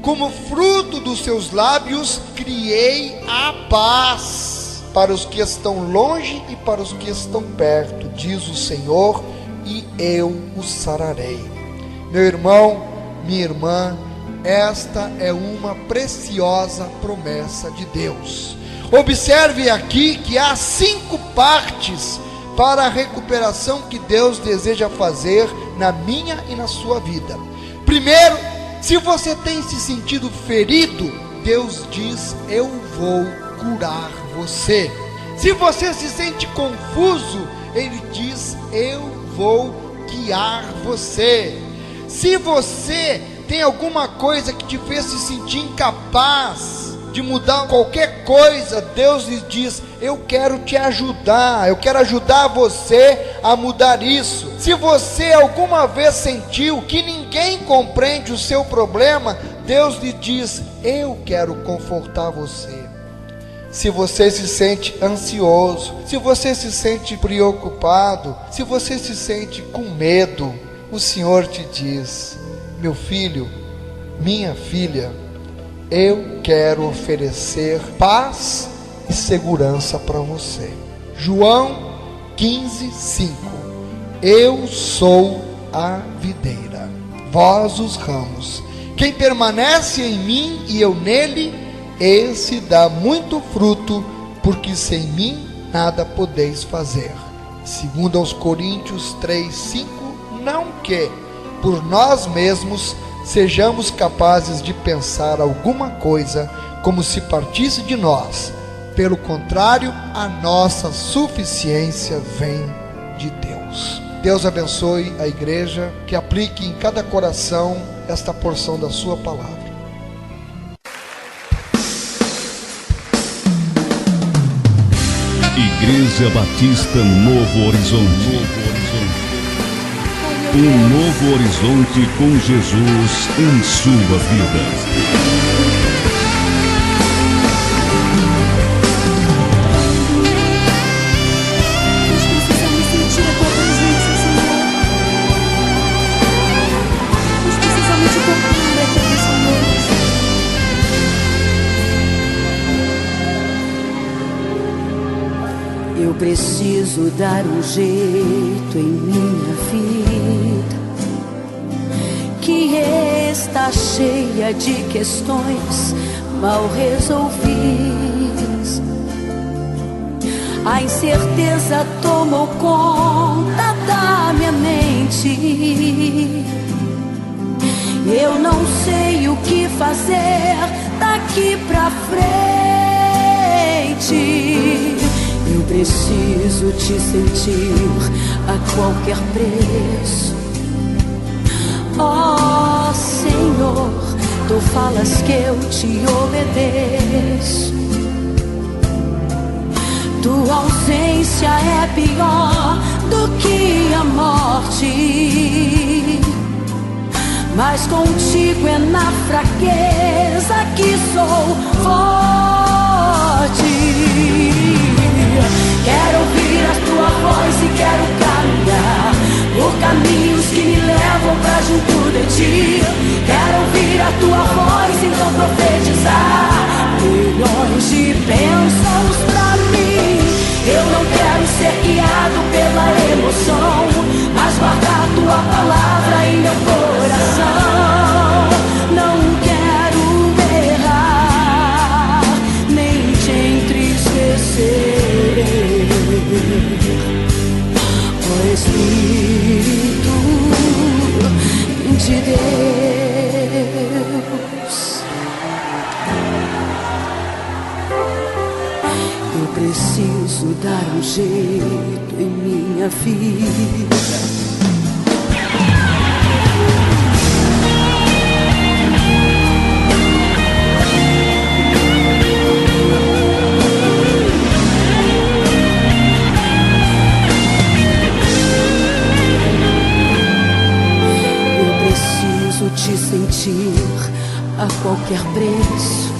Como fruto dos seus lábios criei a paz para os que estão longe e para os que estão perto, diz o Senhor, e eu o sararei. Meu irmão, minha irmã, esta é uma preciosa promessa de Deus. Observe aqui que há 5 partes para a recuperação que Deus deseja fazer na minha e na sua vida. Primeiro, se você tem se sentido ferido, Deus diz: eu vou curar você. Se você se sente confuso, Ele diz: eu vou guiar você. Se você tem alguma coisa que te fez se sentir incapaz de mudar qualquer coisa, Deus lhe diz: eu quero te ajudar, eu quero ajudar você a mudar isso. Se você alguma vez sentiu que ninguém compreende o seu problema, Deus lhe diz: eu quero confortar você. Se você se sente ansioso, se você se sente preocupado, se você se sente com medo, o Senhor te diz: meu filho, minha filha, eu quero oferecer paz e segurança para você. João 15:5. Eu sou a videira, vós os ramos. Quem permanece em mim e eu nele, esse dá muito fruto, porque sem mim nada podeis fazer. Segundo aos Coríntios 3:5. Não que por nós mesmos sejamos capazes de pensar alguma coisa como se partisse de nós. Pelo contrário, a nossa suficiência vem de Deus. Deus abençoe a igreja, que aplique em cada coração esta porção da sua palavra. Igreja Batista Novo Horizonte. Um novo horizonte com Jesus em sua vida. Nós precisamos sentir a tua presença, Senhor. Nós precisamos te compreender aqui nessa noite. Eu preciso dar um jeito em minha vida, que está cheia de questões mal resolvidas. A incerteza tomou conta da minha mente. Eu não sei o que fazer daqui pra frente. Eu preciso te sentir a qualquer preço. Oh Senhor, tu falas que eu te obedeço. Tua ausência é pior do que a morte, mas contigo é na fraqueza que sou forte. Quero ouvir a tua voz e quero caminhar por caminhos que me levam pra junto de ti. Quero ouvir a tua voz, então profetizar milhões de bênçãos pra mim. Eu não quero ser guiado pela emoção, mas guardar tua palavra em meu coração. Não quero errar, nem te entristecer. Ó Espírito de Deus, eu preciso dar um jeito em minha vida. Te sentir a qualquer preço.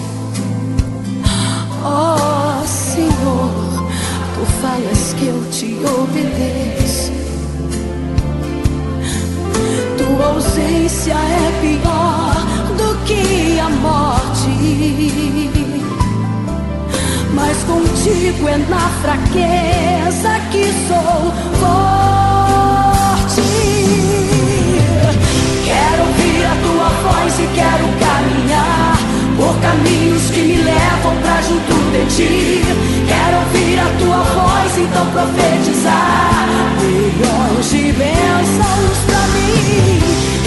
Oh Senhor, tu falas que eu te obedeço. Tua ausência é pior do que a morte, mas contigo é na fraqueza que sou forte. Quero ouvir a tua voz e quero caminhar por caminhos que me levam pra junto de ti. Quero ouvir a tua voz, então profetizar milhões de bênçãos pra mim.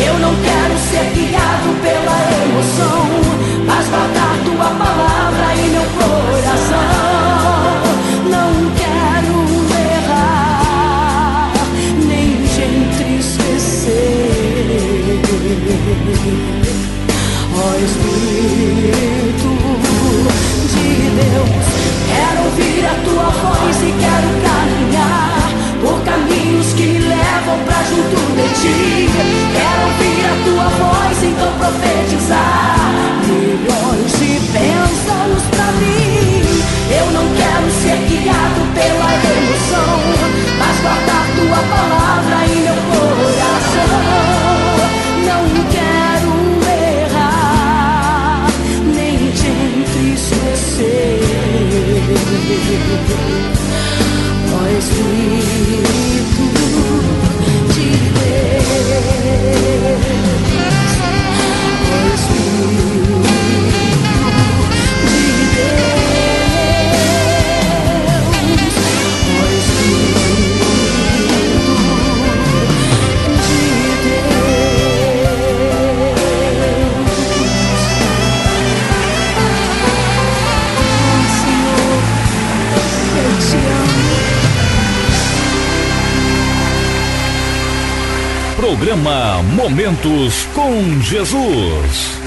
Eu não quero ser guiado pela emoção, mas guardar tua palavra em meu coração. Não quero errar, nem te entristecer. Ó Espírito de Deus, quero ouvir a tua voz e quero caminhar por caminhos que me levam pra junto de ti. Quero ouvir a tua voz, então profetizar milhões de bênçãos pra mim. Eu não quero ser guiado pela emoção, mas guardar tua palavra em meu coração. Não quero errar, nem te entristecer. Ó Espírito de Deus, ó Espírito de Deus, ó Espírito de Programa Momentos com Jesus.